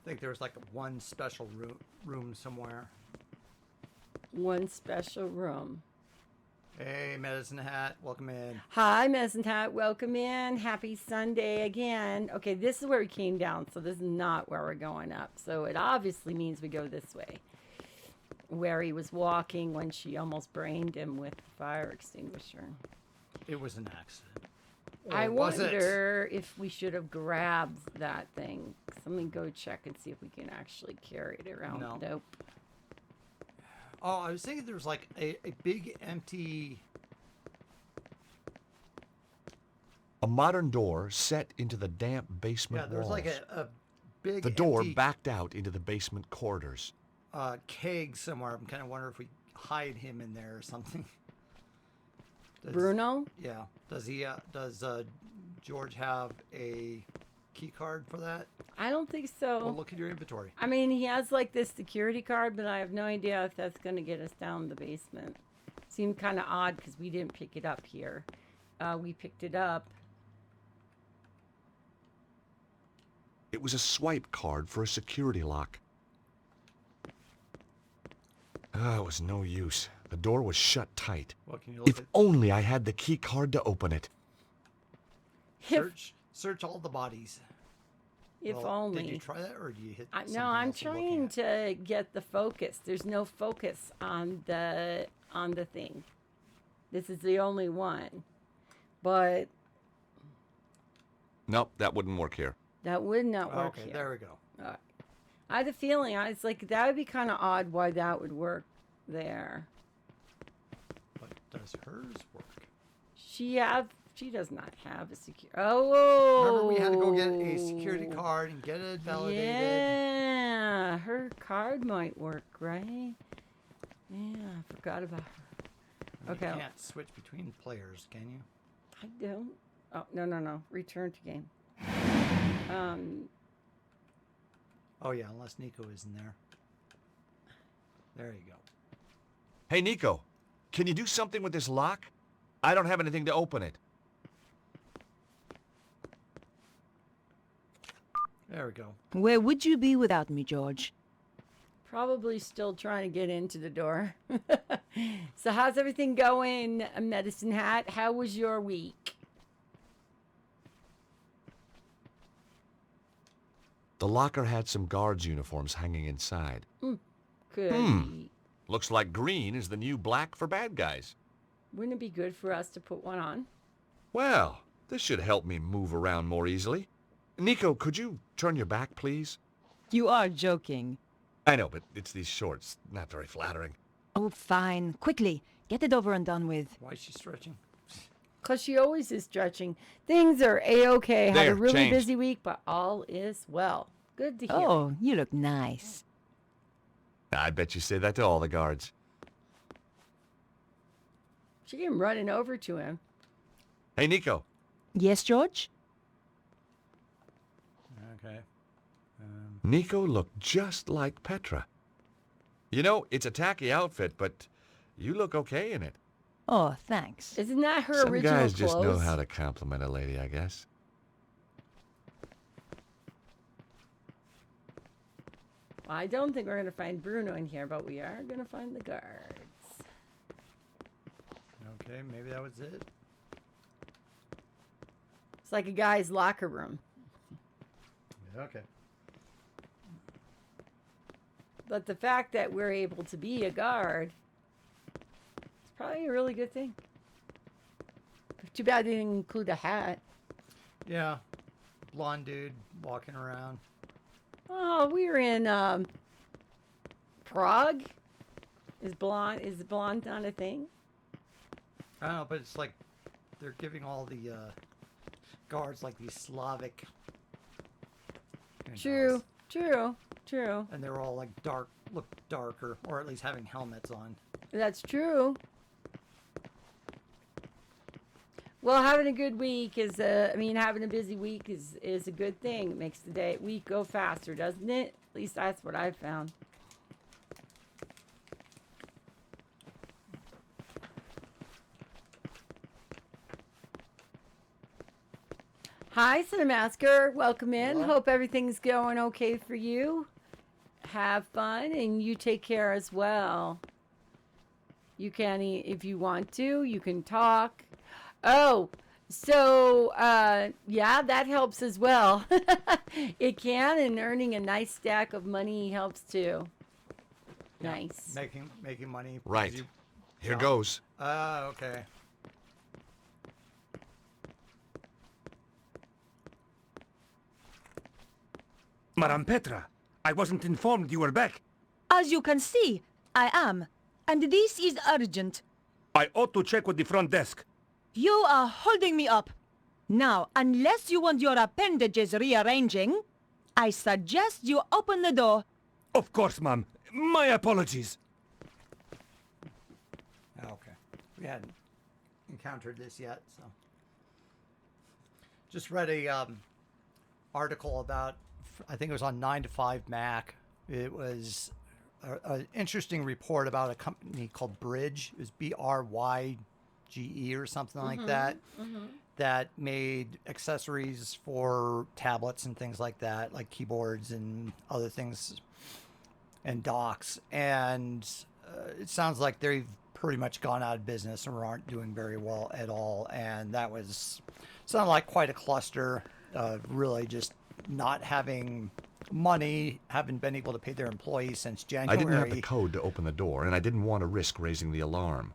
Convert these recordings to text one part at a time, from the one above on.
think there's like one special room somewhere. One special room. Hey, Medicine Hat, welcome in. Hi, Medicine Hat. Welcome in. Happy Sunday again. Okay, this is where we came down, so this is not where we're going up. So it obviously means we go this way, where he was walking when she almost brained him with the fire extinguisher. It was an accident. Or I was wonder if we should have grabbed that thing. Let me go check and see if we can actually carry it around. No. Nope. Oh, I was thinking there was like a big empty... A modern door set into the damp basement Yeah, there's walls. like a big The door empty, backed out into the basement corridors. keg somewhere. I'm kind of wondering if we hide him in there or something. Bruno? Yeah. Does George have a key card for that? I don't think so. Well, look at your inventory. I mean, he has like this security card, but I have no idea if that's going to get us down the basement. Seemed kind of odd because we didn't pick it up here. We picked it up. It was a swipe card for a security lock. It was no use. The door was shut tight. Well, can you look If only I had the key card to open it. search all the bodies? If Well, only. Did you try that, or do you hit? No, I'm trying to get the focus. There's no focus on the thing. This is the only one, but Nope, that wouldn't work here. that would not work Okay, here. there we go. I had a feeling. I was like, that would be kind of odd. Why that would work there? But does hers work? She does not have a secure. Oh, Remember, we had to go get a security card and get it validated. Yeah, her card might work, right? Yeah, I forgot about her. Okay. You can't switch between players, can you? I don't. Oh, no. Return to game. Oh yeah, unless Nico is in there. There you go. Hey, Nico, can you do something with this lock? I don't have anything to open it. There we go. Where would you be without me, George? Probably still trying to get into the door. So how's everything going, Medicine Hat? How was your week? The locker had some guards' uniforms hanging inside. Good. Looks like green is the new black for bad guys. Wouldn't it be good for us to put one on? Well, this should help me move around more easily. Nico, could you turn your back, please? You are joking. I know, but it's these shorts. Not very flattering. Oh, fine. Quickly, get it over and done with. Why is she stretching? Because she always is stretching. Things are A-okay. Had a There, really change. busy week, but all is well. Good to hear. Oh, you look nice. I bet you say that to all the guards. She came running over to him. Hey, Nico. Yes, George? Okay. Nico looked just like Petra. You know, it's a tacky outfit, but you look okay in it. Oh, thanks. Isn't that her Some original guys clothes? just know how to compliment a lady, I guess. I don't think we're going to find Bruno in here, but we are going to find the guards. Okay, maybe that was it. It's like a guy's locker room. Okay. But the fact that we're able to be a guard is probably a really good thing. Too bad they didn't include a hat. Yeah. Blonde dude walking around. Oh, we were in Prague. Is blonde not a thing? I don't know, but it's like they're giving all the guards like these Slavic. True. And they're all like look darker, or at least having helmets on. That's true. Well, having a good week having a busy week is a good thing. It makes the week go faster, doesn't it? At least that's what I've found. Hi, Cinemasker. Welcome in. Hello. Hope everything's going okay for you. Have fun, and you take care as well. You can, if you want to, you can talk. Oh, so, yeah, that helps as well. It can, and earning a nice stack of money helps too. Yeah, Nice. Making money. because Right. you- Here Yeah. goes. Okay. Madame Petra, I wasn't informed you were back. As you can see, I am. And this is urgent. I ought to check with the front desk. You are holding me up. Now, unless you want your appendages rearranging, I suggest you open the door. Of course, ma'am. My apologies. Okay. We hadn't encountered this yet, so. Just read a article about, I think it was on 9 to 5 Mac. It was an interesting report about a company called Bridge. It was BRYGE or something like that. That made accessories for tablets and things like that, like keyboards and other things, and docks. And it sounds like they've pretty much gone out of business or aren't doing very well at all. And that was sounded like quite a cluster. Really just not having money, haven't been able to pay their employees since I January. didn't have the code to open the door, and I didn't want to risk raising the alarm.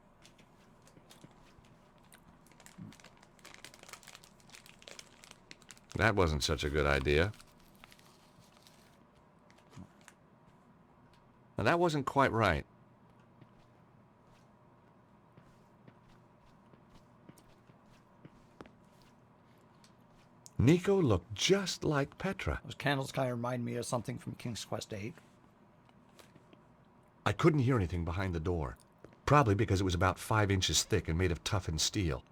That wasn't such a good idea. Now, that wasn't quite right. Nico looked just like Petra. Those candles kind of remind me of something from King's Quest VIII. I couldn't hear anything behind the door, probably because it was about 5 inches thick and made of toughened steel.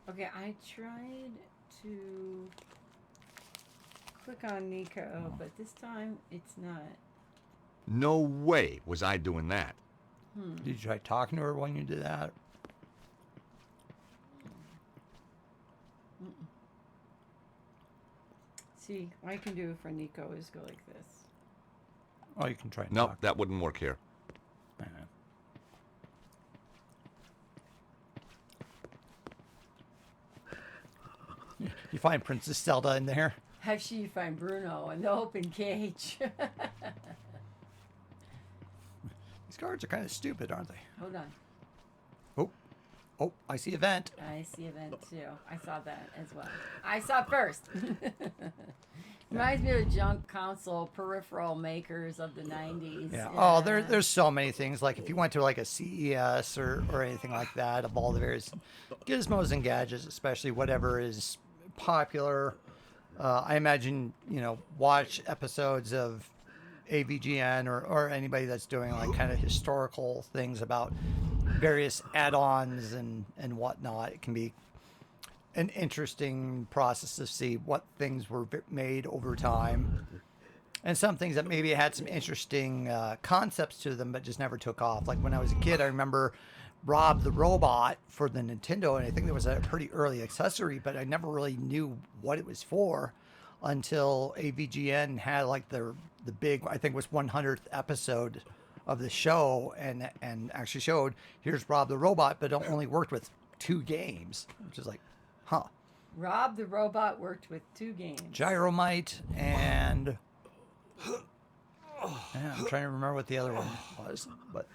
Okay, I tried to click on Nico, but this time it's not. No way was I doing that. Did you try talking to her when you did that? See, what I can do for Nico is go like this. Oh, you can try and Nope, talk. that wouldn't work here. You find Princess Zelda in there? Actually, you find Bruno in the open cage. These cards are kind of stupid, aren't they? Hold on. Oh, I see a vent. I see event too. I saw that as well. I saw it first. Reminds me of the junk console peripheral makers of the 90s. Yeah. Oh, there's so many things. Like if you went to like a CES or anything like that, of all the various gizmos and gadgets, especially whatever is popular. I imagine, watch episodes of AVGN or anybody that's doing like kind of historical things about various add-ons and whatnot. It can be an interesting process to see what things were made over time, and some things that maybe had some interesting concepts to them but just never took off. Like when I was a kid, I remember Rob the Robot for the Nintendo, and I think there was a pretty early accessory, but I never really knew what it was for until AVGN had like the big, I think it was 100th episode of the show, and actually showed here's Rob the Robot, but it only worked with 2 games, which is like, huh. Rob the Robot worked with 2 games. Gyromite and yeah, I'm trying to remember what the other one was, but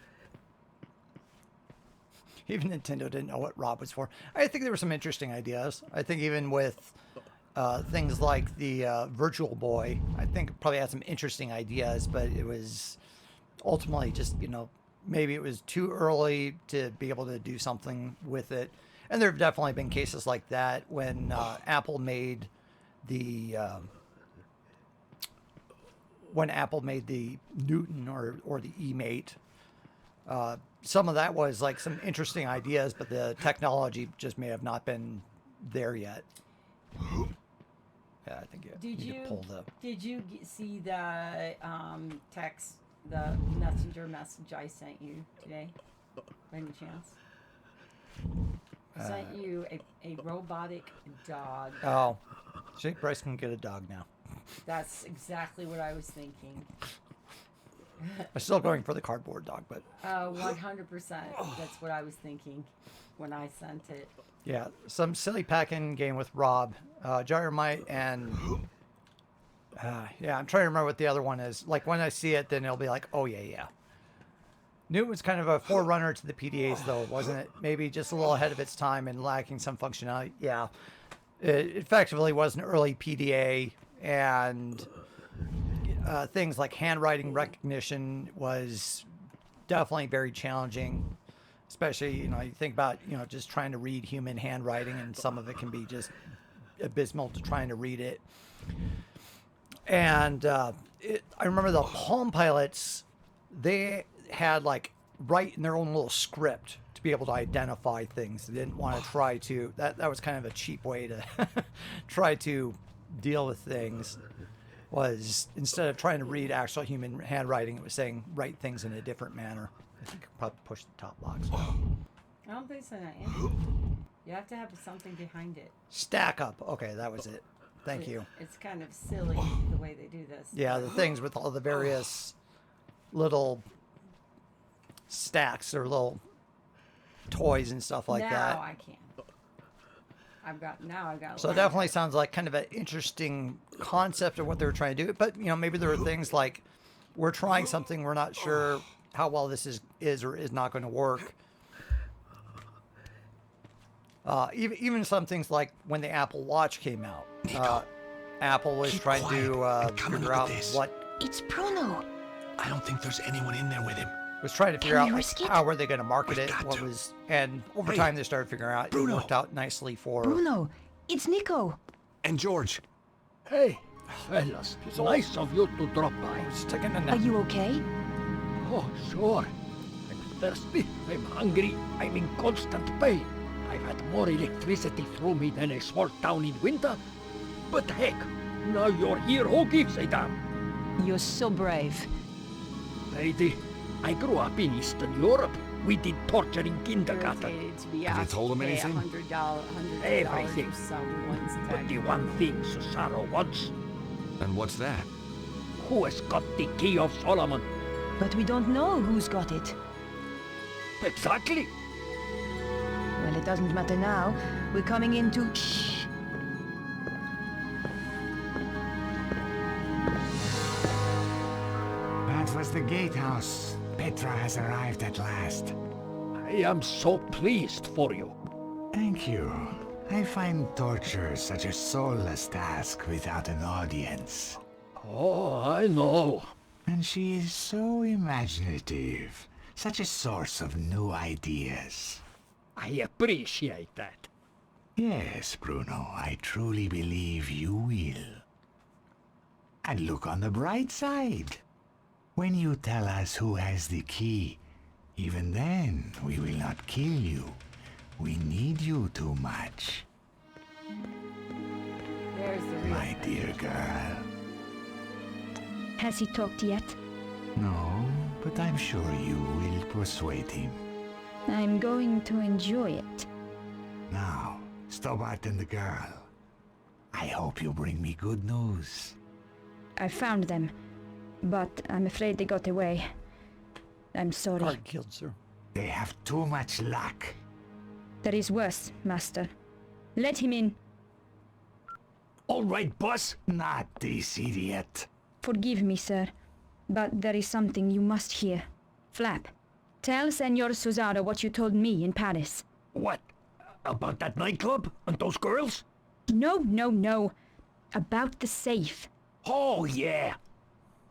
even Nintendo didn't know what Rob was for. I think there were some interesting ideas. I think even with things like the Virtual Boy, I think it probably had some interesting ideas, but it was ultimately just, maybe it was too early to be able to do something with it. And there have definitely been cases like that when Apple made the Newton or the eMate. Some of that was like some interesting ideas, but the technology just may have not been there yet. Yeah, I think you need to pull the. Did you see the text, the messenger message I sent you today? By any chance? Sent you a robotic dog. Oh, Jake Bryce can get a dog now. That's exactly what I was thinking. I'm still going for the cardboard dog, but 100%. That's what I was thinking when I sent it. yeah, some silly packing game with Rob, Gyromite, and yeah, I'm trying to remember what the other one is. Like when I see it, then it'll be like, oh yeah. Knew it was kind of a forerunner to the PDAs, though, wasn't it? Maybe just a little ahead of its time and lacking some functionality. Yeah, it effectively was an early PDA, and things like handwriting recognition was definitely very challenging. Especially, you think about, just trying to read human handwriting, and some of it can be just abysmal to trying to read it. And I remember the Palm Pilots, they had write in their own little script to be able to identify things. They didn't want to try to, that was kind of a cheap way to try to deal with things, was instead of trying to read actual human handwriting, it was saying write things in a different manner. I think you could probably push the top box. I don't think so. You have to have something behind it. Stack up. Okay, that was it. Thank you. It's kind of silly the way they do this. Yeah, the things with all the various little stacks or little toys and stuff like now that. I can. I've got. So it definitely sounds like kind of an interesting concept of what they were trying to do. But maybe there were things like, we're trying something, we're not sure how well this is or is not going to work. Even some things like when the Apple Watch came out, Apple was trying to figure out what. It's Bruno. I don't think there's anyone in there with him. Was trying to figure Can out we like, risk it? how were they going to market We've it, got what to. was, and over Hey, time they started figuring out Bruno. it worked out nicely for. Bruno, it's Nico. And George, Hey, fellas, it's nice of you to drop by. Just taking a Are nap. you okay? Oh, sure. I'm thirsty, I'm hungry, I'm in constant pain. I've had more electricity through me than a small town in winter. But heck, now you're here, who gives a damn? You're so brave. Lady, I grew up in Eastern Europe. We did torture in kindergarten. Irritated to be Have you asked told him to pay anything? $100 Everything. for someone's But the text. one thing Cesaro wants, and what's that? who has got the key of Solomon? But we don't know who's got it. Exactly. Well, it doesn't matter now. We're coming into... Shh. That was the gatehouse. Petra has arrived at last. I am so pleased for you. Thank you. I find torture such a soulless task without an audience. Oh, I know. And she is so imaginative. Such a source of new ideas. I appreciate that. Yes, Bruno, I truly believe you will. And look on the bright side. When you tell us who has the key, even then we will not kill you. We need you too much, There's the real my thing. dear girl. Has he talked yet? No, but I'm sure you will persuade him. I'm going to enjoy it. Now, Stobart and the girl. I hope you bring me good news. I found them, but I'm afraid they got away. I'm sorry. Guard killed, sir. They have too much luck. There is worse, Master. Let him in. All right, boss. Not this idiot. Forgive me, sir, but there is something you must hear. Flap, tell Senor Susano what you told me in Paris. What? About that nightclub and those girls? No, no, no. About the safe. Oh, yeah.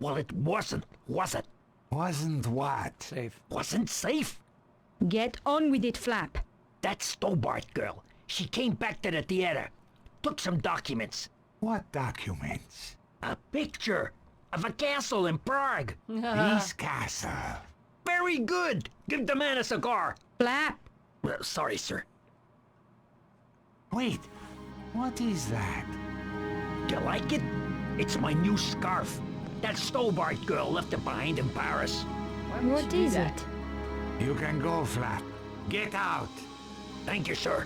Well, it wasn't, was it? Wasn't what? Safe. Wasn't safe? Get on with it, Flap. That Stobart girl, she came back to the theater, took some documents. What documents? A picture of a castle in Prague. This castle. Very good. Give the man a cigar. Flap! Sorry, sir. Wait, what is that? Do you like it? It's my new scarf. That Stobart girl left it behind in Paris. Why would What you do is that? it? You can go, Flap. Get out. Thank you, sir.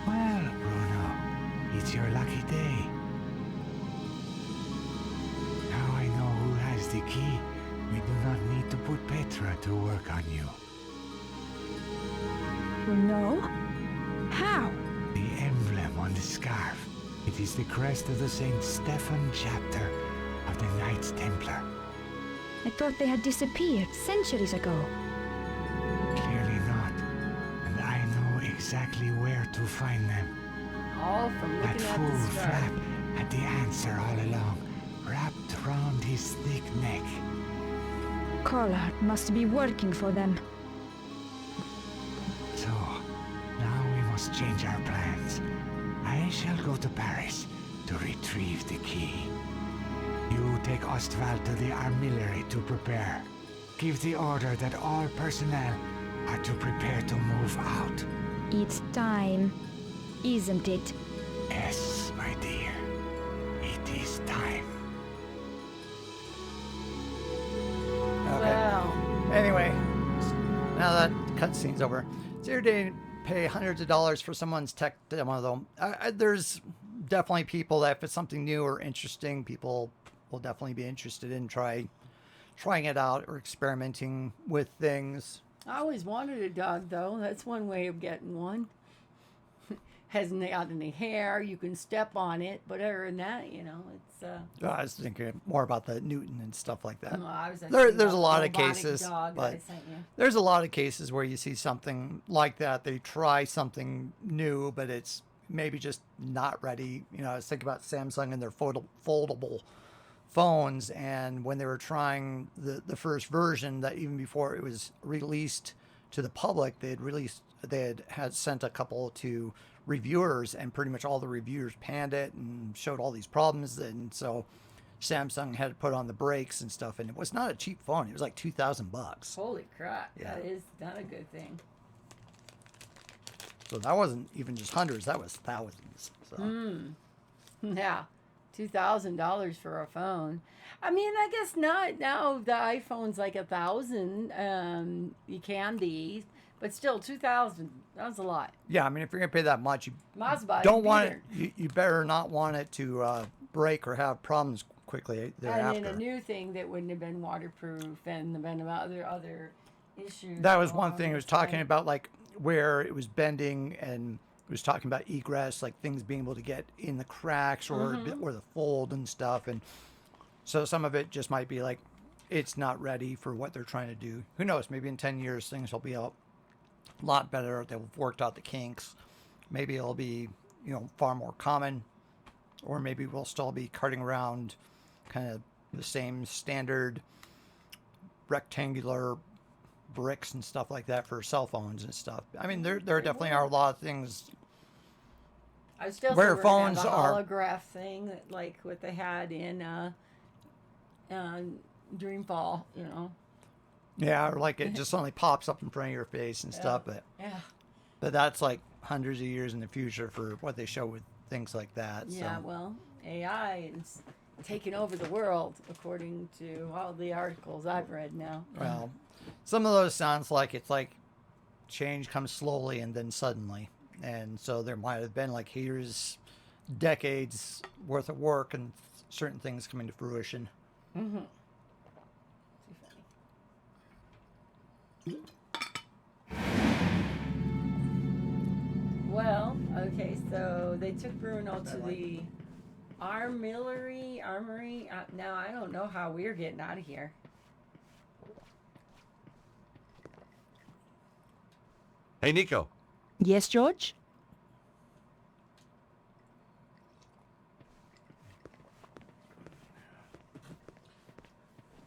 Well, Bruno, it's your lucky day. Now I know who has the key. We do not need to put Petra to work on you. No? How? The emblem on the scarf. It is the crest of the St. Stephen chapter of the Knights Templar. I thought they had disappeared centuries ago. Clearly not. And I know exactly where to find them. All from That looking at fool the scarf. Flap had the answer all along, wrapped round his thick neck. Collard must be working for them. So, now we must change our plans. I shall go to Paris to retrieve the key. You take Ostwald to the armillery to prepare. Give the order that all personnel are to prepare to move out. It's time, isn't it? Yes, my dear. It is time. Okay. Well, Anyway, now that cutscene's over, it's irritating to pay hundreds of dollars for someone's tech demo, though. There's definitely people that if it's something new or interesting, people will definitely be interested in trying it out or experimenting with things. I always wanted a dog, though. That's one way of getting one. Hasn't got any hair. You can step on it, but other than that, you know, it's. I was thinking more about the Newton and stuff like that. Well, I was There's thinking a about lot the of robotic cases, dog that but I sent you. there's a lot of cases where you see something like that. They try something new, but it's maybe just not ready. You know, I was thinking about Samsung and their foldable phones, and when they were trying the first version, that even before it was released to the public, they had sent a couple to reviewers, and pretty much all the reviewers panned it and showed all these problems, and so Samsung had to put on the brakes and stuff, and it was not a cheap phone. It was like $2,000. Holy crap. Yeah. That is not a good thing. So that wasn't even just hundreds, that was thousands. So Yeah. $2,000 for a phone. I mean, I guess not now. The iPhone's like 1,000. You can be, but still 2,000. That was a lot. yeah, I mean, if you're gonna pay that much, you Mazda don't want it. You better not want it to break or have problems quickly And thereafter. then a new thing that wouldn't have been waterproof and been about other issues. That was one along thing. It the was talking way. about like where it was bending, and it was talking about egress, like things being able to get in the cracks or the fold and stuff. And so some of it just might be like it's not ready for what they're trying to do. Who knows? Maybe in 10 years things will be a lot better. They'll have worked out the kinks. Maybe it'll be, you know, far more common, or maybe we'll still be carting around kind of the same standard rectangular bricks and stuff like that for cell phones and stuff. I mean, there definitely are a lot of things. I still where think we're gonna phones have a are- holograph thing that, like what they had in Dreamfall, you know. Yeah, or like it just suddenly pops up in front of your face and stuff. Yeah. But that's like hundreds of years in the future for what they show with things like that. Yeah, So. well, AI is taking over the world, according to all the articles I've read now. Well, some of those sounds like it's like change comes slowly and then suddenly. And so there might have been like here's decades worth of work and certain things coming to fruition. Mm-hmm. Too funny. Well, okay, so they took Bruno to the armory. Now I don't know how we're getting out of here. Hey, Nico. Yes, George?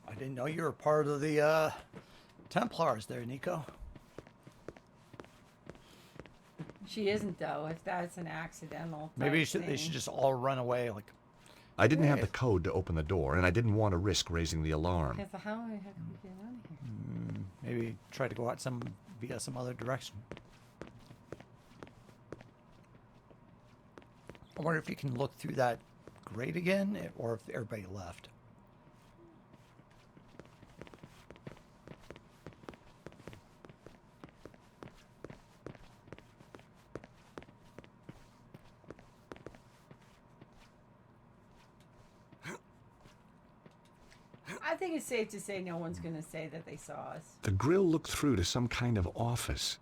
I didn't know you were part of the Templars there, Nico. She isn't though. If that's an accidental. Maybe type they should thing. just all run away. Like, I didn't have the code to open the door, and I didn't want to risk raising the alarm. Okay, so how the heck do we get out of here? maybe try to go out via some other direction. I wonder if you can look through that grate again, or if everybody left. think it's safe to say no one's going to say that they saw us. The grill looked through to some kind of office.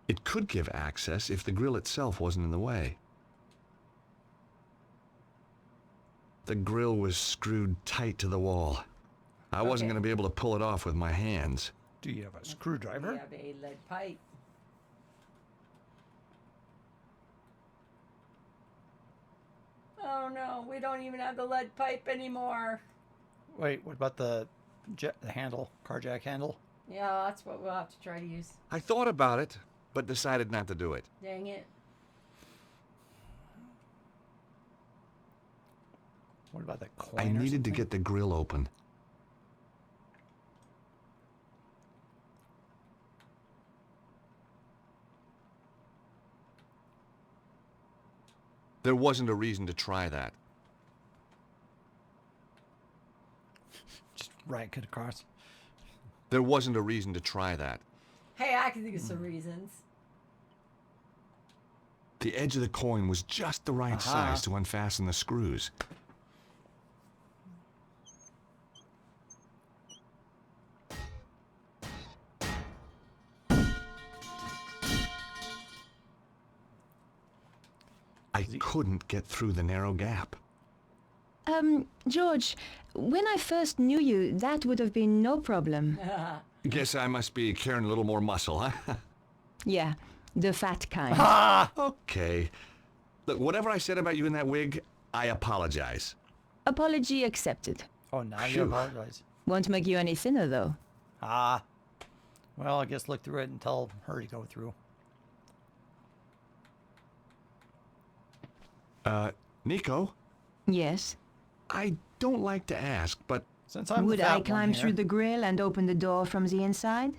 It could give access if the grill itself wasn't in the way. The grill was screwed tight to the wall. I wasn't Okay. going to be able to pull it off with my hands. Do you have a screwdriver? We have a lead pipe. Oh no, we don't even have the lead pipe anymore. Wait, what about the handle, car jack handle? Yeah, that's what we'll have to try to use. I thought about it, but decided not to do it. Dang it. What about that coin? I or needed to something? get the grill open. There wasn't a reason to try that. Just rank it across. There wasn't a reason to try that. Hey, I can think of some reasons. The edge of the coin was just the right size to unfasten the screws. I couldn't get through the narrow gap. George, when I first knew you, that would have been no problem. Guess I must be carrying a little more muscle, huh? Yeah, the fat kind. Okay. Look, whatever I said about you in that wig, I apologize. Apology accepted. Oh, now you Phew. apologize. Won't make you any thinner, though. Ah. Well, I guess look through it and tell her to go through. Nico, Yes. I don't like to ask, but Since I'm Would the fat I one climb here, through the grill and open the door from the inside?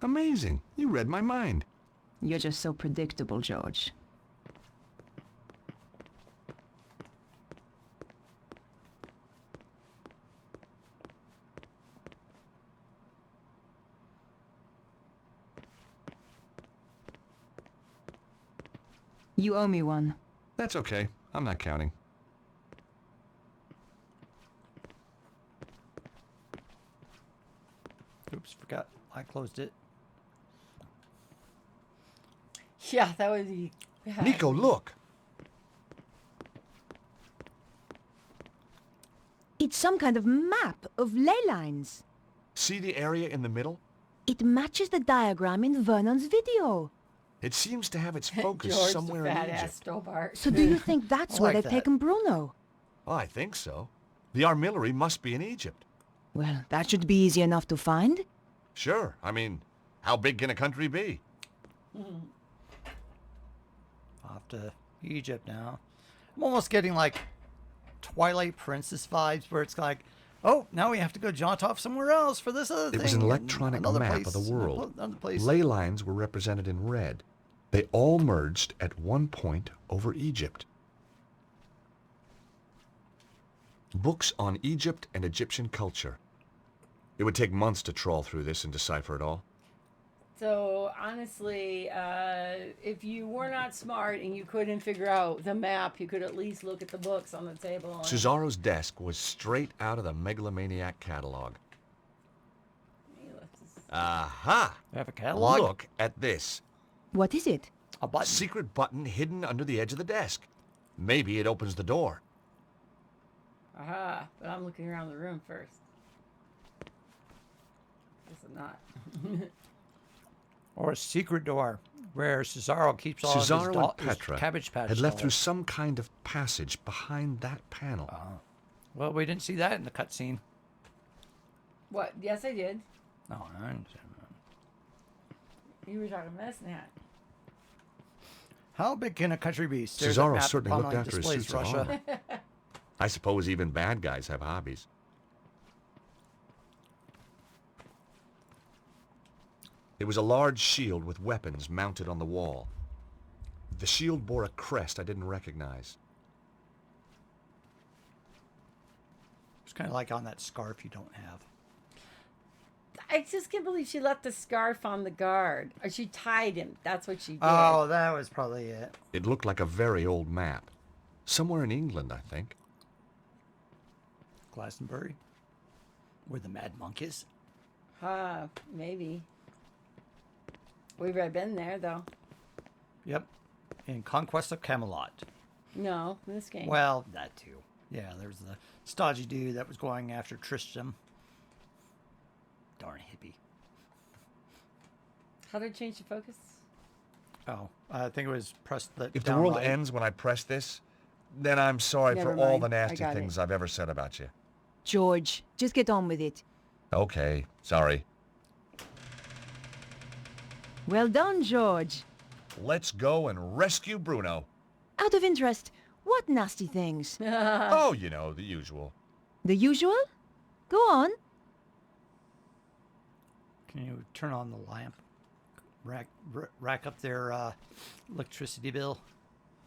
amazing. You read my mind. You're just so predictable, George. You owe me one. That's okay. I'm not counting. Oops, forgot. I closed it. Yeah, that would be bad. Nico, look. It's some kind of map of ley lines. See the area in the middle? It matches the diagram in Vernon's video. It seems to have its focus George, somewhere the in fat Egypt. ass Stobart. So do you think that's I where like they've that. taken Bruno? Oh, I think so. The armillary must be in Egypt. Well, that should be easy enough to find. Sure. I mean, how big can a country be? Off to Egypt now. I'm almost getting like Twilight Princess vibes where it's like, oh, now we have to go jaunt off somewhere else for this other thing. It was an and electronic another map place, of the world. Another place. Ley lines were represented in red. They all merged at one point over Egypt. Books on Egypt and Egyptian culture. It would take months to trawl through this and decipher it all. So honestly, if you were not smart and you couldn't figure out the map, you could at least look at the books on the table. and- Cesaro's desk was straight out of the Megalomaniac catalog. He left his- Aha! They have a catalog? Look at this. What is it? A button. Secret button hidden under the edge of the desk. Maybe it opens the door. Aha, but I'm looking around the room first. Guess I'm not. Or a secret door where Cesaro keeps all Cesaro of and his, Petra Cabbage Patch had left through dolls. some kind of passage behind that panel. Well, we didn't see that in the cutscene. What? Yes, I did. No, I understand. You were talking medicine hat. How big can a country be? Stares at Cesaro map certainly looked prominently after his displays suit's Russia. armor. I suppose even bad guys have hobbies. It was a large shield with weapons mounted on the wall. The shield bore a crest I didn't recognize. It's kind of like on that scarf you don't have. I just can't believe she left the scarf on the guard. Or she tied him. That's what she did. Oh, that was probably it. It looked like a very old map. Somewhere in England, I think. Glastonbury. Where the Mad Monk is? Maybe. We've already been there, though. Yep. In Conquest of Camelot. No, this game. Well, that too. Yeah, there was the stodgy dude that was going after Tristram. Darn hippie. How did it change the focus? Oh, I think it was press the If the down world right. ends when I press this, then I'm sorry Never for all mind. the I nasty got it. things I've ever said about you. George, just get on with it. Okay, sorry. Well done, George. Let's go and rescue Bruno. Out of interest, what nasty things? Oh, you know, the usual. The usual? Go on. Can you turn on the lamp? Rack up their electricity bill.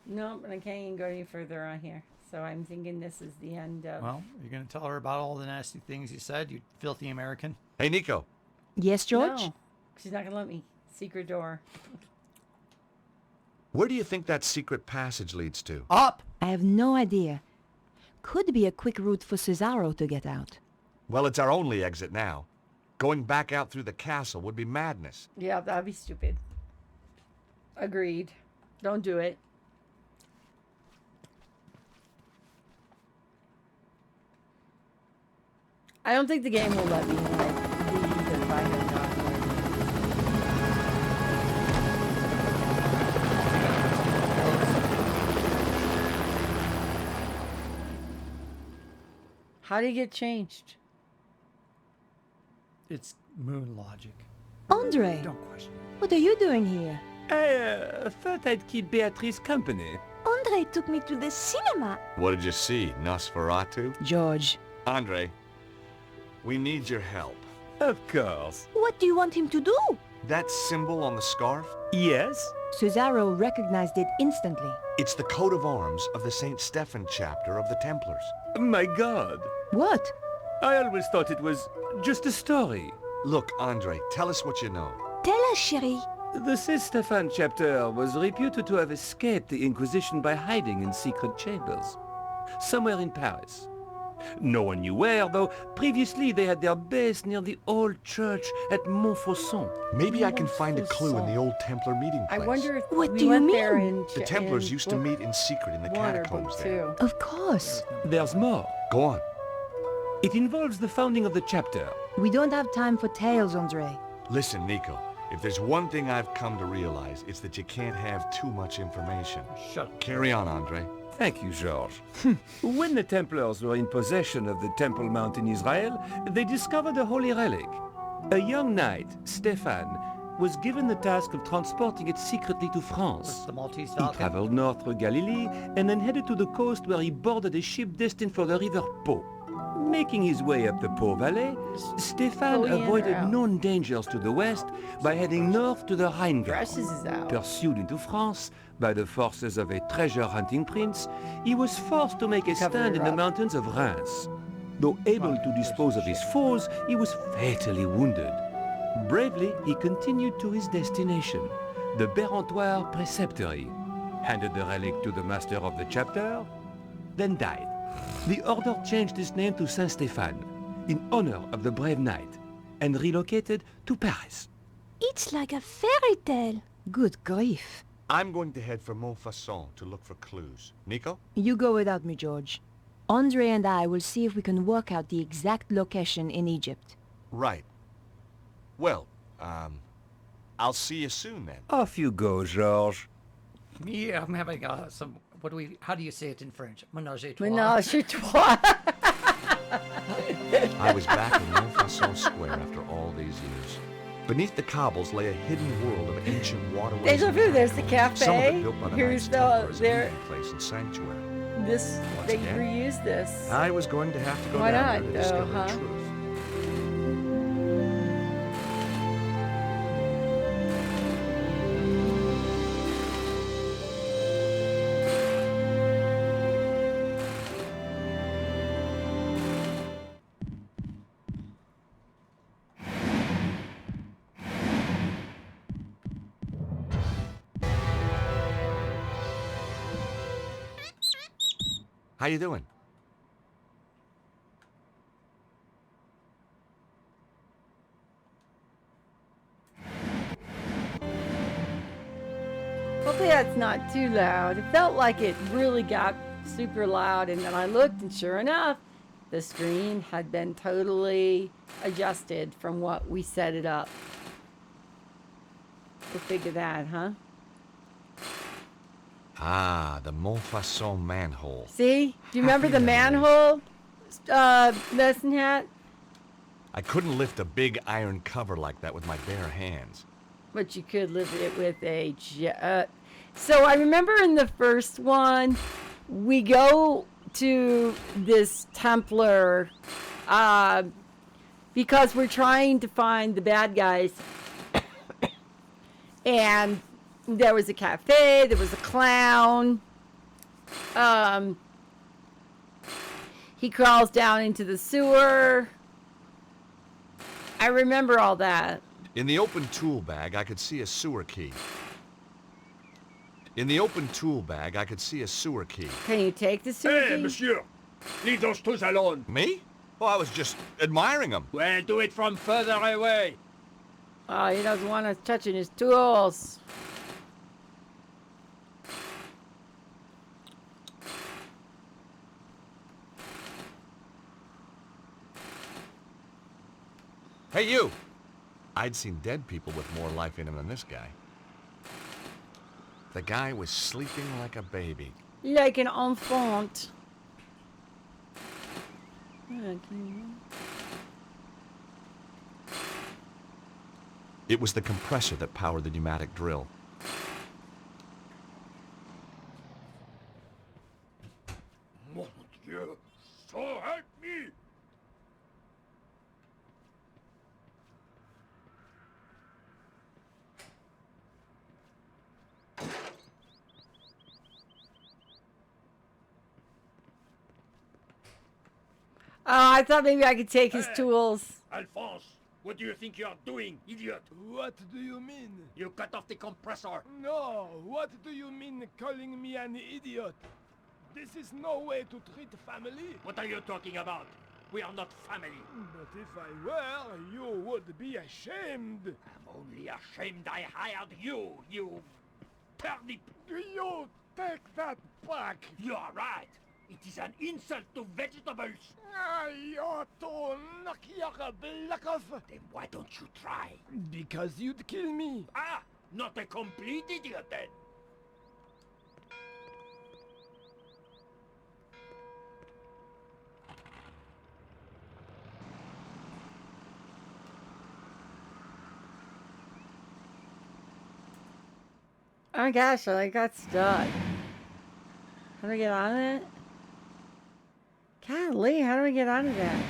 No, but I can't even go any further on here. So I'm thinking this is the end of... Well, you're going to tell her about all the nasty things you said, you filthy American? Hey, Nico. Yes, George? No, she's not going to let me. Secret door. Where do you think that secret passage leads to? Up! I have no idea. Could be a quick route for Cesaro to get out. Well, it's our only exit now. Going back out through the castle would be madness. Yeah, that'd be stupid. Agreed. Don't do it. I don't think the game will let me leave if I have not learned. How do you get changed? It's moon logic. Andre, Don't question it. what are you doing here? I thought I'd keep Beatrice company. Andre took me to the cinema. What did you see, Nosferatu? George, Andre, we need your help. Of course. what do you want him to do? That symbol on the scarf? Yes? Cesaro recognized it instantly. It's the coat of arms of the St. Stephen chapter of the Templars. My God. What? I always thought it was just a story. Look, Andre, tell us what you know. Tell us, chérie. The St. Stephen chapter was reputed to have escaped the Inquisition by hiding in secret chambers. Somewhere in Paris. No one knew where, though previously they had their base near the old church at Montfaucon. Maybe I can find a clue in the old Templar meeting I place. wonder if What we do you went there mean? in The Templars used to meet in secret in the one or catacombs book there. two. Of course. There's more. Go on. It involves the founding of the chapter. We don't have time for tales, Andre. Listen, Nico, if there's one thing I've come to realize, it's that you can't have too much information. Shut up. Carry on, Andre. Thank you, George. When the Templars were in possession of the Temple Mount in Israel, they discovered a holy relic. A young knight, Stefan, was given the task of transporting it secretly to France. What's the Maltese He Falcon? traveled north through Galilee and then headed to the coast where he boarded a ship destined for the river Po. Making his way up the Po Valley, Stefan Go in or avoided out? known dangers to the west by heading north to the Rhine. Dresses is out. Pursued into France by the forces of a treasure-hunting prince, he was forced to make a Cover stand her in the up. mountains of Reims. Though able to dispose of his foes, he was fatally wounded. Bravely, he continued to his destination, the Bérentoire Preceptory, handed the relic to the master of the chapter, then died. The order changed its name to Saint-Stéphane, in honor of the brave knight, and relocated to Paris. It's like a fairy tale. Good grief. I'm going to head for Montfaucon to look for clues. Nico? You go without me, George. Andre and I will see if we can work out the exact location in Egypt. Right. Well, I'll see you soon then. Off you go, Georges. Me, I'm having some. How do you say it in French? Menage a trois. Menage a trois. I was back in Montfaucon Square after all these years. Beneath the cobbles lay a hidden world of ancient waterways. Deja and vu, there's the catacombs, some of cafe. it built by the Here's Knights Templar as a there. meeting place and sanctuary. This Once they again, reused this. I was going to have to go Why down not, there to though, discover huh? the truth. How you doing? Hopefully that's not too loud. It felt like it really got super loud, and then I looked, and sure enough, the screen had been totally adjusted from what we set it up. Go figure that, huh? Ah, the Montfaucon manhole. See? Do you remember the manhole lesson hat? I couldn't lift a big iron cover like that with my bare hands. But you could lift it with a so I remember in the first one, we go to this Templar because we're trying to find the bad guys. And there was a cafe, there was a clown. He crawls down into the sewer. I remember all that. In the open tool bag, I could see a sewer key. In the open tool bag, I could see a sewer key. Can you take the sewer Hey, key? monsieur! Leave those tools alone. Me? Well, I was just admiring them. Well, do it from further away. Oh, he doesn't want us touching his tools. Hey, you! I'd seen dead people with more life in them than this guy. The guy was sleeping like a baby. Like an enfant. It was the compressor that powered the pneumatic drill. Mon Dieu! So help me! Oh, I thought maybe I could take his tools. Alphonse, what do you think you are doing, idiot? What do you mean? You cut off the compressor. No, what do you mean calling me an idiot? This is no way to treat family. What are you talking about? We are not family. But if I were, you would be ashamed. I'm only ashamed I hired you, you turnip. You take that back. You are right. It is an insult to vegetables. I ought to knock your block off. Then why don't you try? Because you'd kill me. Ah, not a complete idiot then. Oh my gosh, I got stuck. How do I get out of it? Golly, how do I get out of that?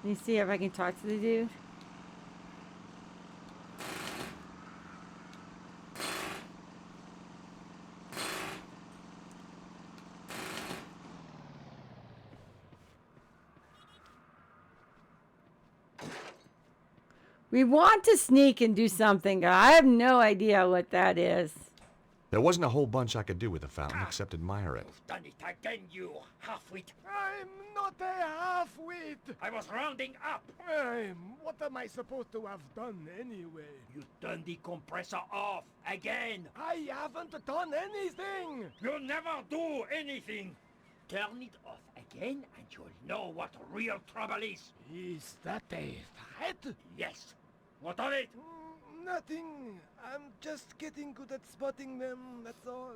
Let me see if I can talk to the dude. We want to sneak and do something. I have no idea what that is. There wasn't a whole bunch I could do with the fountain except admire it. You've done it again, you half-wit. I'm not a half-wit. I was rounding up. What am I supposed to have done anyway? You turned the compressor off again. I haven't done anything. You never do anything. Turn it off again and you'll know what real trouble is. Is that a threat? Yes. What of it? Nothing. I'm just getting good at spotting them, that's all.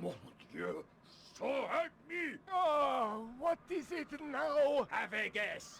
Mon Dieu. So help me. Oh, what is it now? Have a guess.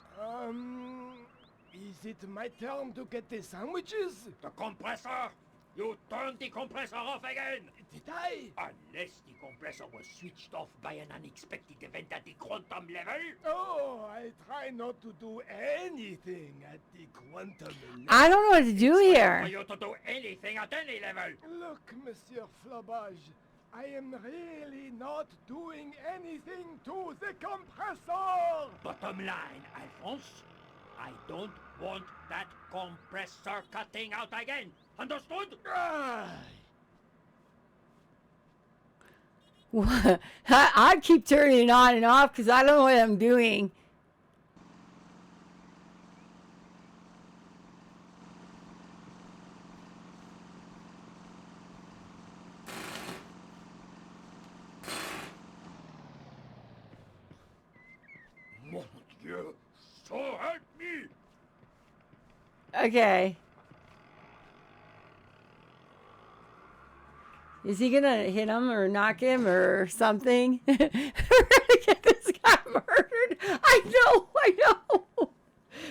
Is it my turn to get the sandwiches? The compressor? You turned the compressor off again! Did I? Unless the compressor was switched off by an unexpected event at the quantum level? Oh, I try not to do anything at the quantum level. I don't know what to do For here. you to do anything at any level! Look, Monsieur Flabage, I am really not doing anything to the compressor! Bottom line, Alphonse, I don't want that compressor cutting out again. Understood? What? I keep turning it on and off because I don't know what I'm doing. Mon Dieu, so help me! Okay. Is he gonna hit him or knock him or something? We're gonna get this guy murdered. I know.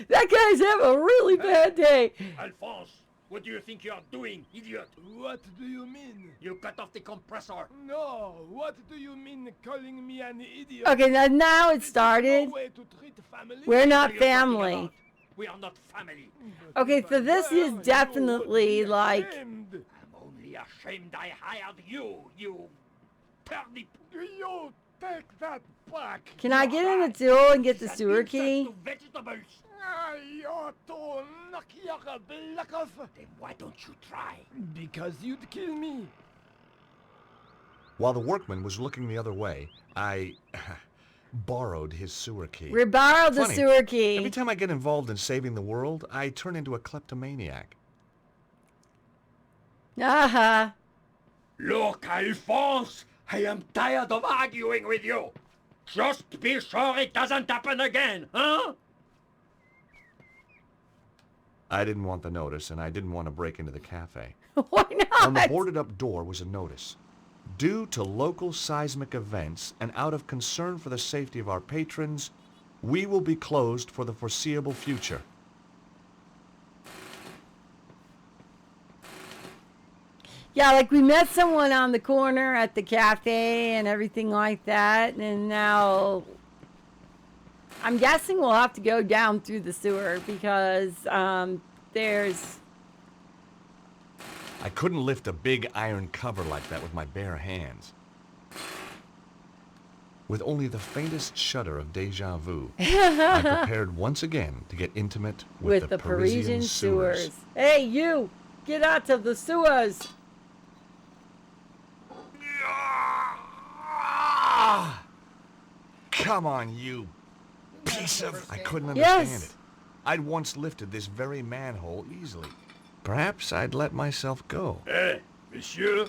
That guy's having a really bad day. Alphonse, what do you think you're doing, idiot? What do you mean? You cut off the compressor. No, what do you mean calling me an idiot? Okay, now it started. No way to treat family. We're What not are you talking family. about? We are not family. Okay, so this is definitely like. Ashamed. I'm only ashamed I hired you, you turnip. You take that back. Can I get in the tool and get the sewer key? To vegetables. You to knock your block off. Then why don't you try? Because you'd kill me. While the workman was looking the other way, I borrowed his sewer key. We borrowed the Funny, sewer key. Every time I get involved in saving the world, I turn into a kleptomaniac. Look, Alphonse, I am tired of arguing with you. Just be sure it doesn't happen again, huh? I didn't want the notice, and I didn't want to break into the cafe. Why not? On the boarded-up door was a notice. Due to local seismic events and out of concern for the safety of our patrons, we will be closed for the foreseeable future. Yeah, like we met someone on the corner at the cafe and everything like that, and now I'm guessing we'll have to go down through the sewer because there's... I couldn't lift a big iron cover like that with my bare hands. With only the faintest shudder of deja vu, I prepared once again to get intimate with the Parisian sewers. Hey, you! Get out of the sewers! Come on, you piece of... I couldn't understand Yes. it. I'd once lifted this very manhole easily. Perhaps I'd let myself go. Hey, monsieur,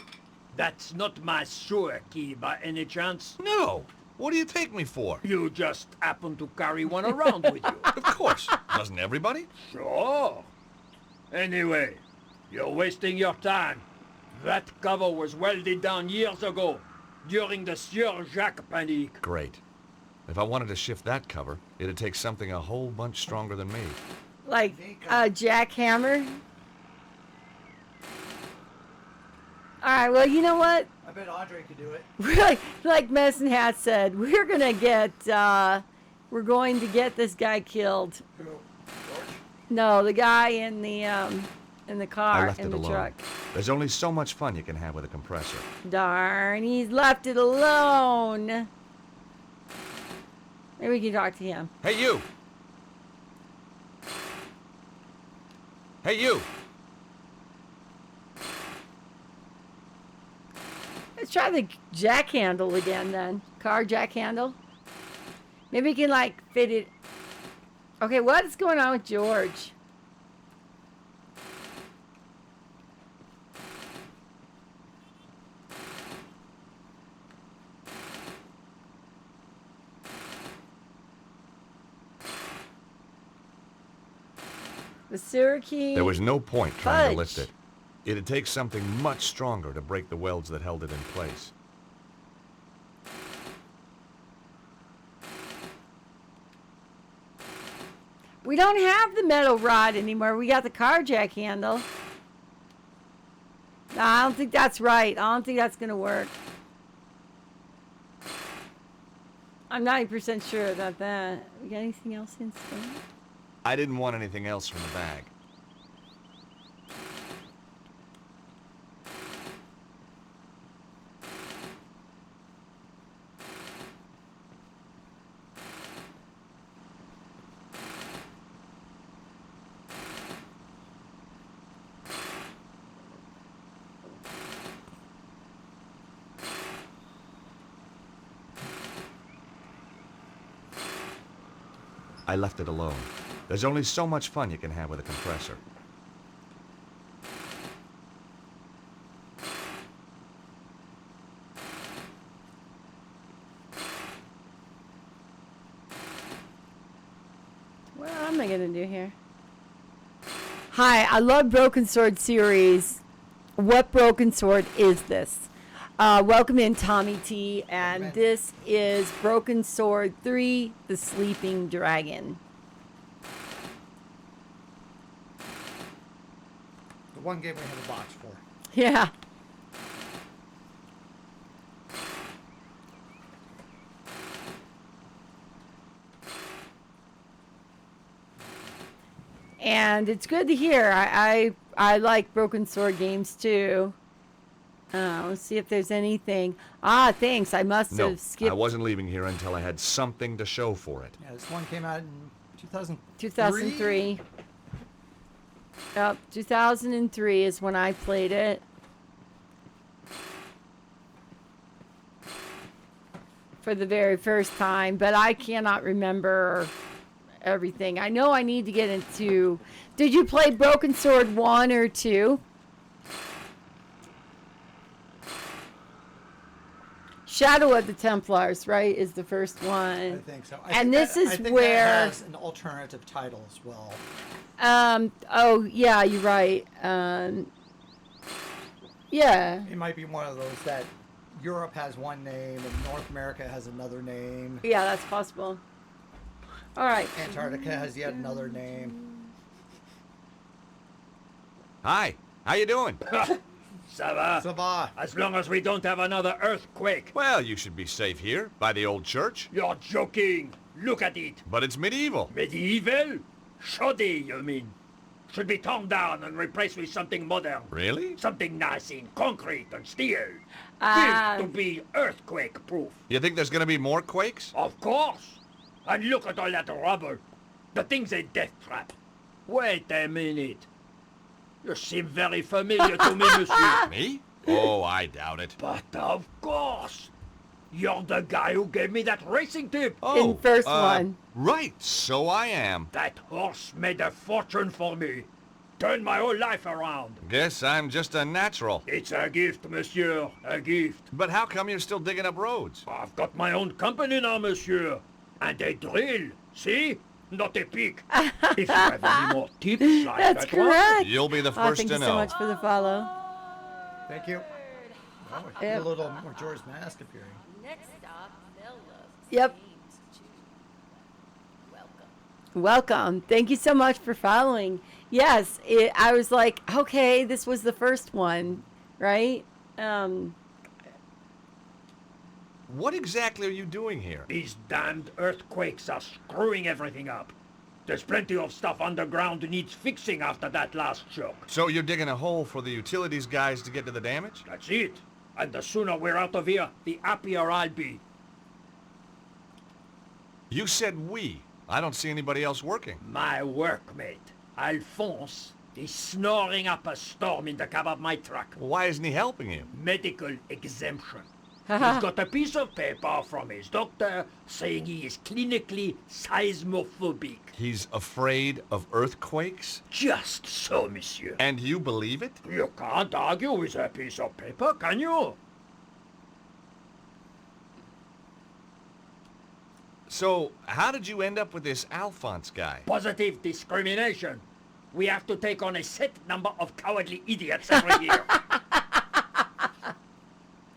that's not my sewer key by any chance. No! What do you take me for? You just happen to carry one around with you. Of course. Doesn't everybody? Sure. Anyway, you're wasting your time. That cover was welded down years ago, during the Sieur Jacques panic. Great. If I wanted to shift that cover, it'd take something a whole bunch stronger than me. Like a jackhammer? Alright, well, you know what? I bet Andre could do it. Really, like Medicine Hat said, we're going to get this guy killed. Who? George? No, the guy in the I car, left in it the alone. truck. There's only so much fun you can have with a compressor. Darn, he's left it alone. Maybe we can talk to him. Hey, you! Hey, you! Let's try the jack handle again then. Car jack handle. Maybe we can like fit it. Okay, what is going on with George? The sewer key. There was no point trying to lift Fudge. it. It'd take something much stronger to break the welds that held it in place. We don't have the metal rod anymore. We got the car jack handle. No, I don't think that's right. I don't think that's going to work. I'm 90% sure about that. We got anything else in store? I didn't want anything else from the bag. I left it alone. There's only so much fun you can have with a compressor. What am I going to do here? Hi, I love Broken Sword series. What Broken Sword is this? Welcome in, Tommy T. And this is Broken Sword 3, The Sleeping Dragon. The one game we have a box for. Yeah. And it's good to hear. I like Broken Sword games too. Let's see if there's anything. Ah, thanks. I must have skipped. I wasn't leaving here until I had something to show for it. Yeah, this one came out in 2003. 2003. Yep, 2003 is when I played it. For the very first time, but I cannot remember everything. I know I need to get into... Did you play Broken Sword 1 or 2? Shadow of the Templars, right, is the first one. I think so. This is I think where... that has an alternative title as well. Oh, yeah, you're right. Yeah. It might be one of those that Europe has one name and North America has another name. Yeah, that's possible. All right. Antarctica has yet another name. Hi, how you doing? Ça va? Ça va. As long as we don't have another earthquake. Well, you should be safe here, by the old church. You're joking. Look at it. But it's medieval. Medieval? Shoddy, you mean? Should be torn down and replaced with something modern. Really? Something nice in concrete and steel. Ah. Built to be earthquake-proof. You think there's gonna be more quakes? Of course. And look at all that rubble. The thing's a death trap. Wait a minute. You seem very familiar to me, monsieur. Me? Oh, I doubt it. But of course. You're the guy who gave me that racing tip. Oh, first one. Right, so I am. That horse made a fortune for me. Turned my whole life around. Guess I'm just a natural. It's a gift, monsieur. A gift. But how come you're still digging up roads? I've got my own company now, monsieur. And a drill. See? Not a pick. If you have any more tips like That's that correct. one. You'll be the first thank to you know. so much for the follow. Thank you. Oh, I Yep. see a little more George Mask appearing. Next stop, Yep. Welcome. Thank you so much for following. Yes, I was like, okay, this was the first one, right? What exactly are you doing here? These damned earthquakes are screwing everything up. There's plenty of stuff underground that needs fixing after that last shock. So you're digging a hole for the utilities guys to get to the damage? That's it. And the sooner we're out of here, the happier I'll be. You said we. I don't see anybody else working. My workmate, Alphonse, is snoring up a storm in the cab of my truck. Why isn't he helping you? Medical exemption. He's got a piece of paper from his doctor saying he is clinically seismophobic. He's afraid of earthquakes? Just so, monsieur. And you believe it? You can't argue with a piece of paper, can you? So, how did you end up with this Alphonse guy? Positive discrimination. We have to take on a set number of cowardly idiots every year.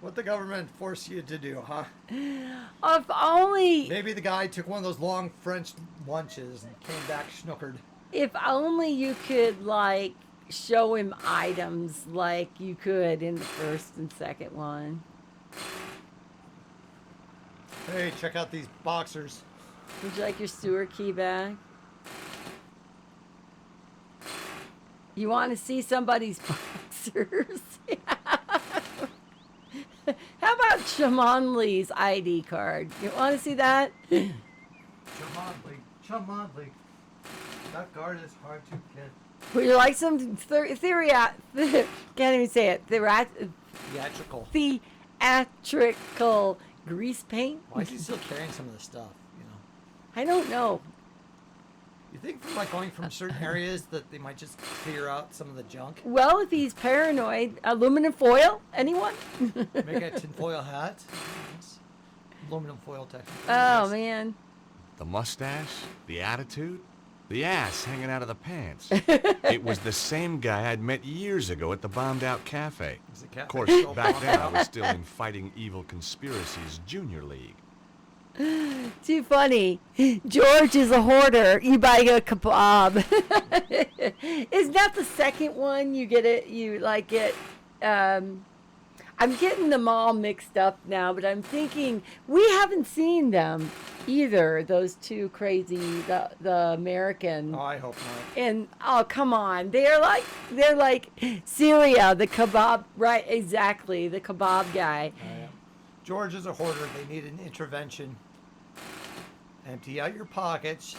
What the government forced you to do, huh? If only... Maybe the guy took one of those long French lunches and came back schnookered. If only you could, like, show him items like you could in the first and second one. Hey, check out these boxers. Would you like your sewer key back? You want to see somebody's boxers? How about Chamonley's ID card? You want to see that? Chamonley. That guard is hard to get. Would you like some theory? Can't even say it. Theatrical. Theatrical grease paint? Why is he still carrying some of the stuff? You know. I don't know. You think from like going from certain areas that they might just clear out some of the junk? Well, if he's paranoid, aluminum foil? Anyone? Make a tinfoil hat. Yes. Aluminum foil technically. Oh, man. The mustache, the attitude, the ass hanging out of the pants. It was the same guy I'd met years ago at the bombed-out cafe. Of course, back then I was still in Fighting Evil Conspiracies Junior League. Too funny. George is a hoarder. You buy a kebab. Isn't that the second one? You get it. You like it. I'm getting them all mixed up now, but I'm thinking we haven't seen them either. Those two crazy, the American. Oh, I hope not. And oh, come on, they're like Syria, the kebab. Right, exactly, the kebab guy. Yeah. George is a hoarder. They need an intervention. Empty out your pockets.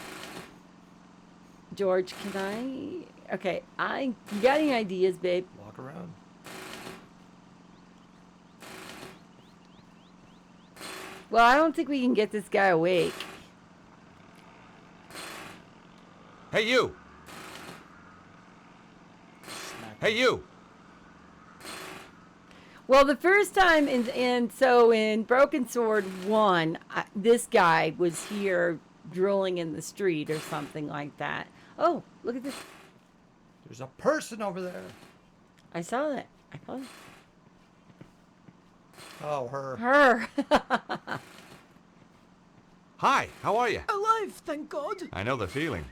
George, can I? Okay, you got any ideas, babe? Walk around. Well, I don't think we can get this guy awake. Hey, you! Hey, you! Well, the first time in Broken Sword 1, this guy was here drilling in the street or something like that. Oh, look at this. There's a person over there. I saw that. I saw it. Oh, her. Her. Hi, how are you? Alive, thank God. I know the feeling.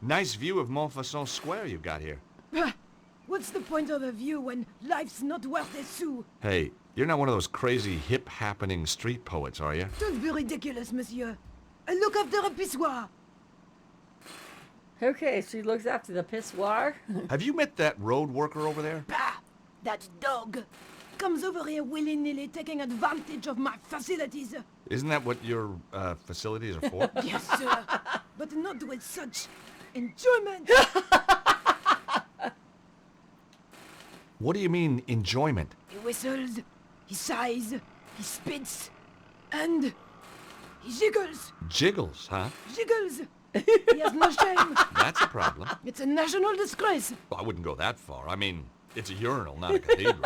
Nice view of Montfaucon Square you've got here. What's the point of a view when life's not worth a sou? Hey, you're not one of those crazy hip-happening street poets, are you? Don't be ridiculous, monsieur. I look after a pissoir. Okay, she looks after the pissoir. Have you met that road worker over there? Bah! That dog comes over here willy-nilly taking advantage of my facilities. Isn't that what your facilities are for? Yes, sir. But not with such enjoyment. What do you mean, enjoyment? He whistles, he sighs, he spits, and he jiggles. Jiggles, huh? Jiggles. He has no shame. That's a problem. It's a national disgrace. Well, I wouldn't go that far. I mean, it's a urinal, not a cathedral.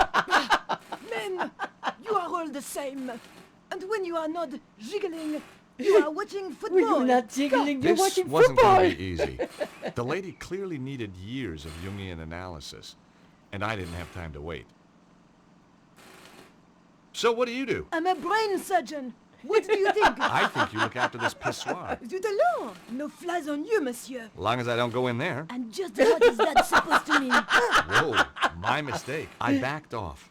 Men, you are all the same. And when you are not jiggling, you are watching football. You're not jiggling, you're This watching wasn't football. going to be easy. The lady clearly needed years of Jungian analysis, and I didn't have time to wait. So what do you do? I'm a brain surgeon. What do you think? I think you look after this pissoir. Zut alors! No flies on you, monsieur. As long as I don't go in there. And just what is that supposed to mean? Whoa, my mistake. I backed off.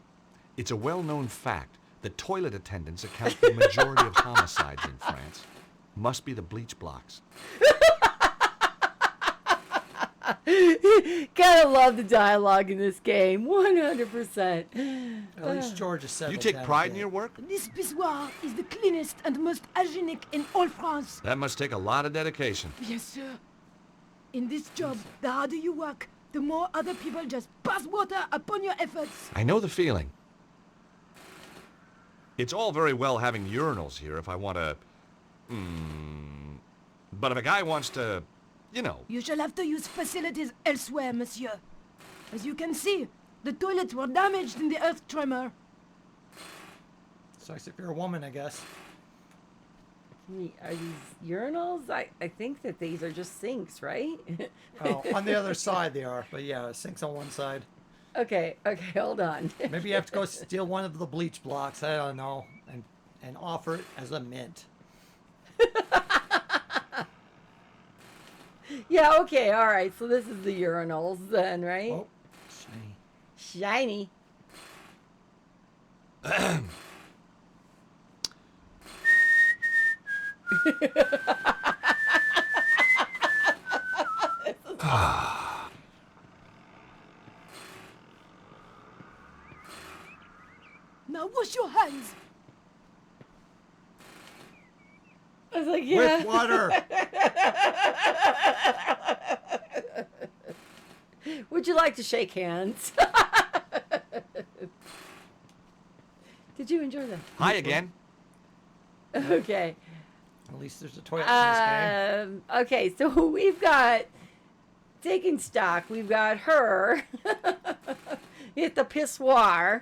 It's a well-known fact that toilet attendants account for the majority of homicides in France. Must be the bleach blocks. Gotta love the dialogue in this game, 100%. At least George is settled You take down pride a in bit. your work? This pissoir is the cleanest and most hygienic in all France. That must take a lot of dedication. Yes, sir. In this job, the harder you work, the more other people just pass water upon your efforts. I know the feeling. It's all very well having urinals here if I want to... But if a guy wants to, you know... You shall have to use facilities elsewhere, monsieur. As you can see, the toilets were damaged in the earth tremor. Sucks if you're a woman, I guess. Are these urinals? I think that these are just sinks, right? Oh, on the other side they are, but yeah, sinks on one side. Okay, hold on. Maybe you have to go steal one of the bleach blocks, I don't know, and offer it as a mint. Yeah, okay, all right. So this is the urinals then, right? Oh, Shiny. Now wash your hands. I was like, yeah. With water. Would you like to shake hands? Did you enjoy that? Hi again. Okay. At least there's a toilet in this game. Okay, so we've got taking stock. We've got her at the pissoir.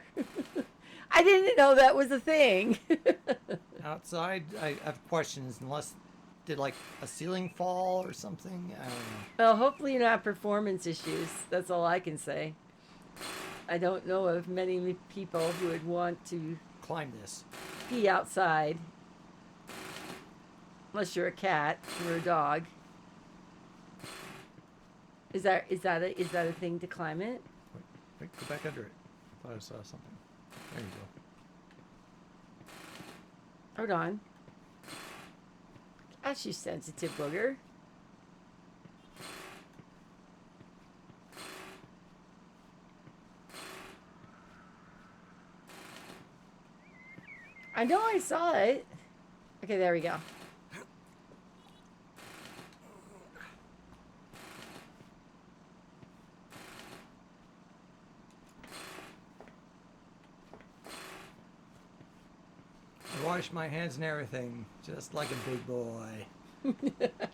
I didn't know that was a thing. Outside, I have questions. Unless, did like a ceiling fall or something? I don't know. Well, hopefully you don't have performance issues. That's all I can say. I don't know of many people who would want to Climb this. pee outside. Unless you're a cat or a dog. Is that a thing to climb it? Wait, go back under it. I thought I saw something. There you go. Hold on. Gosh, you sensitive booger. I know I saw it. Okay, there we go. I wash my hands and everything, just like a big boy.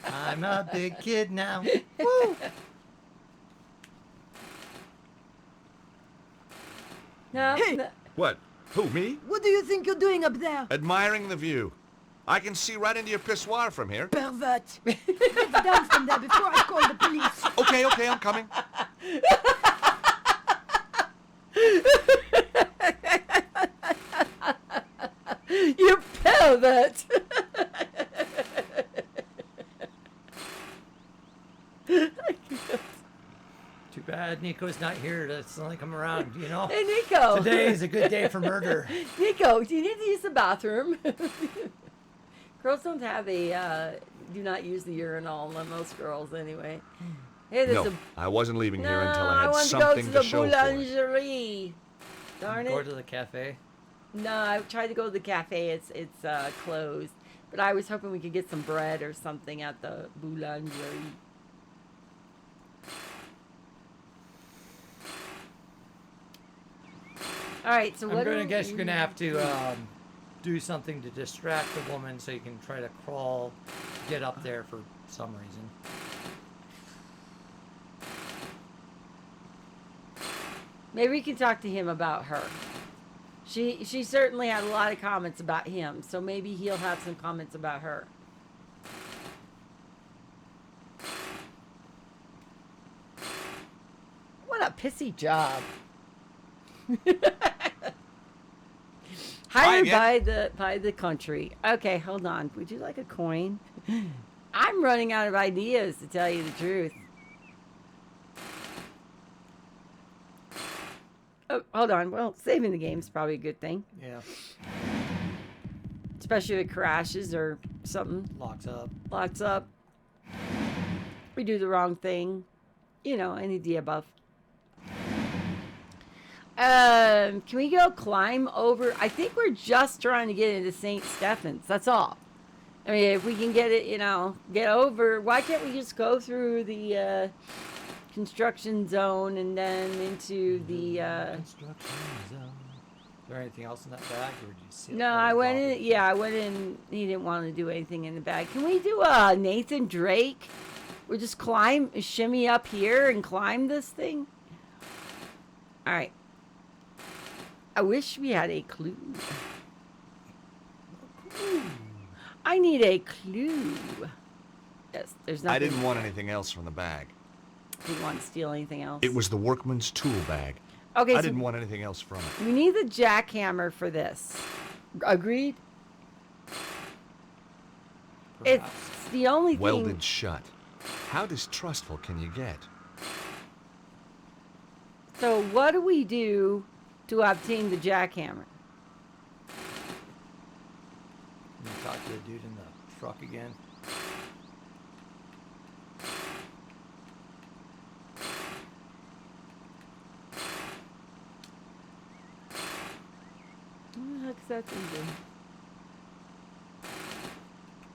I'm a big kid now. Woo! No, Hey! no. What? Who, me? What do you think you're doing up there? Admiring the view. I can see right into your pissoir from here. Pervert. Get down from there before I call the police. Okay, I'm coming. You pervert! Too bad Nico's not here to suddenly come around, you know? Hey, Nico! Today is a good day for murder. Nico, do you need to use the bathroom? Girls don't have a, do not use the urinal, most girls anyway. Hey, there's No, I wasn't leaving no, here until I I had want to go something to to, the show for it. boulangerie. Darn Go it. to the cafe. No, I tried to go to the cafe. It's closed. But I was hoping we could get some bread or something at the boulangerie. All right, so I'm what going to do guess you're we- going to have to do something to distract the woman so you can try to crawl, get up there for some reason. Maybe we can talk to him about her. She certainly had a lot of comments about him, so maybe he'll have some comments about her. What a pissy job. Hired by the country. Okay, hold on. Would you like a coin? I'm running out of ideas, to tell you the truth. Oh, hold on. Well, saving the game is probably a good thing. Yeah. Especially if it crashes or something. Locks up. Locks up. We do the wrong thing. You know, any of the above. Can we go climb over? I think we're just trying to get into St. Stephen's. That's all. I mean, if we can get it, you know, get over. Why can't we just go through the construction zone and then into the Construction zone. Is there anything else in that bag, or did you see it? No, I went in. Yeah, I went in. He didn't want to do anything in the bag. Can we do Nathan Drake? We just shimmy up here and climb this thing. All right. I wish we had a clue. I need a clue. Yes, there's nothing. I didn't want anything else from the bag. Didn't want to steal anything else. It was the workman's tool bag. Okay, I so didn't want anything else from it. we need the jackhammer for this. Agreed? It's the only thing. Welded shut. How distrustful can you get? So what do we do to obtain the jackhammer? You talk to the dude in the truck again. What the heck's that thing do?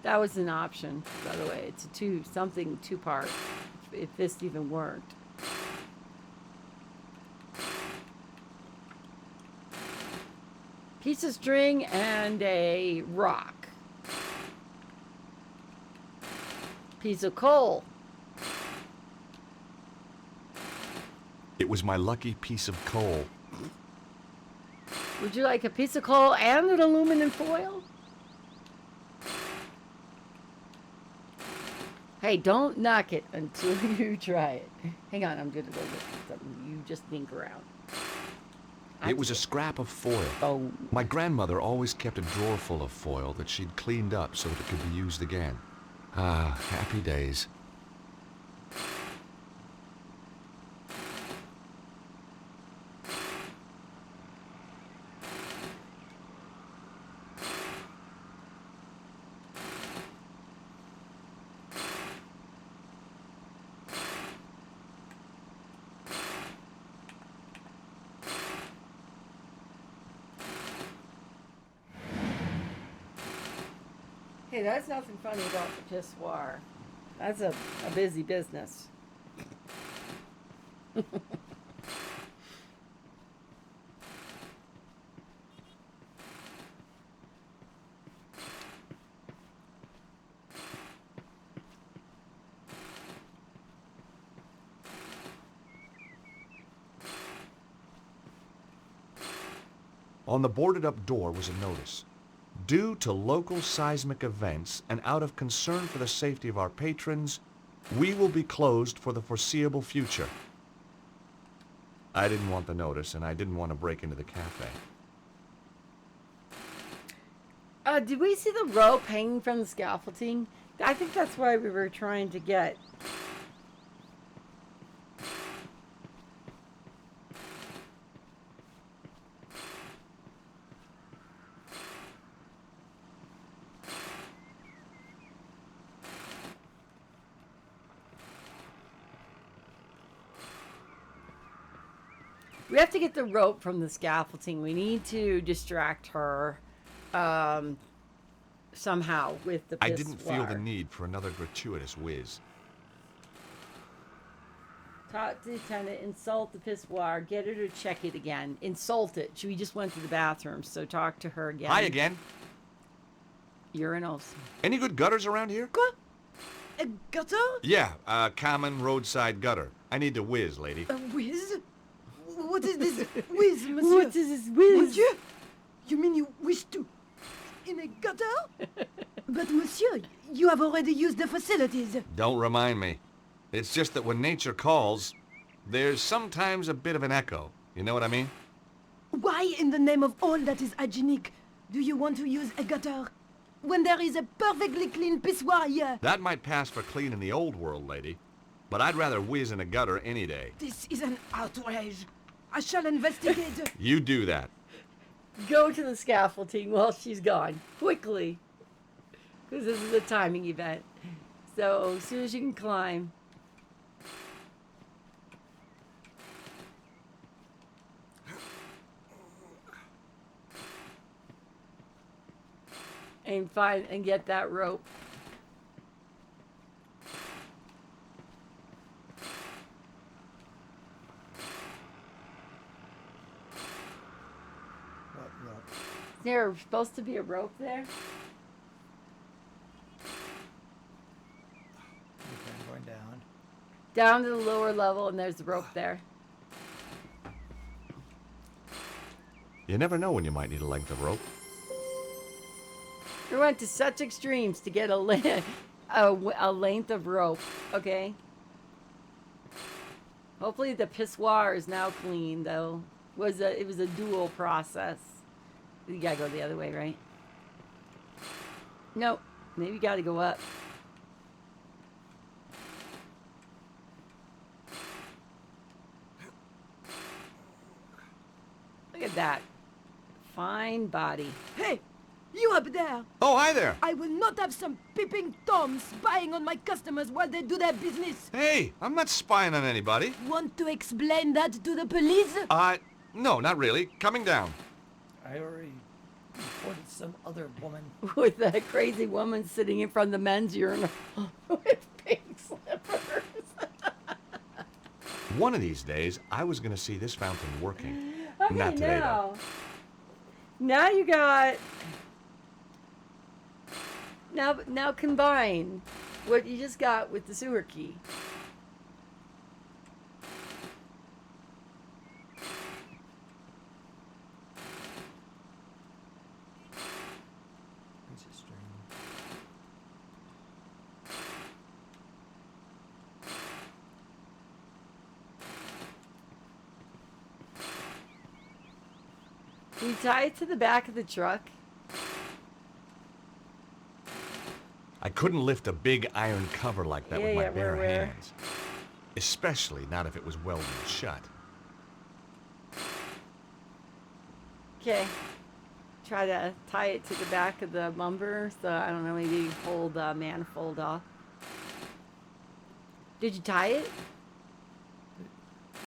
That was an option, by the way. It's a two-part, if this even worked. Piece of string and a rock. Piece of coal. It was my lucky piece of coal. Would you like a piece of coal and an aluminum foil? Hey, don't knock it until you try it. Hang on, I'm gonna go look at something. You just think around. It was a scrap of foil. Oh. My grandmother always kept a drawer full of foil that she'd cleaned up so that it could be used again. Ah, happy days. Hey, that's nothing funny about the pissoir. That's a busy business. On the boarded up door was a notice. Due to local seismic events and out of concern for the safety of our patrons, we will be closed for the foreseeable future. I didn't want the notice, and I didn't want to break into the cafe. Did we see the rope hanging from the scaffolding? I think that's why we were trying to get. We have to get the rope from the scaffolding. We need to distract her somehow with the pissoir. I didn't feel the need for another gratuitous whiz. Talk to the attendant, insult the pissoir, get her to check it again. Insult it. She just went to the bathroom, so talk to her again. Hi again. Urinals. Any good gutters around here? Quoi? A gutter? Yeah, a common roadside gutter. I need to whiz, lady. A whiz? What is this whiz, monsieur? What is this whiz? Monsieur? You mean you wish to... in a gutter? But monsieur, you have already used the facilities. Don't remind me. It's just that when nature calls, there's sometimes a bit of an echo. You know what I mean? Why, in the name of all that is hygienic, do you want to use a gutter when there is a perfectly clean pissoir here? That might pass for clean in the old world, lady. But I'd rather whiz in a gutter any day. This is an outrage. I shall investigate. You do that. Go to the scaffolding while she's gone. Quickly. Because this is a timing event. So, as soon as you can climb. And find and get that rope. What rope? Is there supposed to be a rope there? Okay, I'm going down. Down to the lower level, and there's the rope there. You never know when you might need a length of rope. We went to such extremes to get a length of rope, okay? Hopefully the pissoir is now clean, though. It was a dual process. You gotta go the other way, right? Nope. Maybe you gotta go up. Look at that. Fine body. Hey, you up there! Oh, hi there. I will not have some peeping Toms spying on my customers while they do their business. Hey, I'm not spying on anybody. Want to explain that to the police? No, not really. Coming down. I already reported some other woman. With that crazy woman sitting in front of the men's urinal with pink slippers. One of these days, I was going to see this fountain working. Okay, Not today, though. Now you got... Now combine what you just got with the sewer key. Can you tie it to the back of the truck? I couldn't lift a big iron cover like that with my bare where? hands. Especially not if it was welded shut. Okay. Try to tie it to the back of the lumber, so I don't know, maybe hold the manifold off. Did you tie it?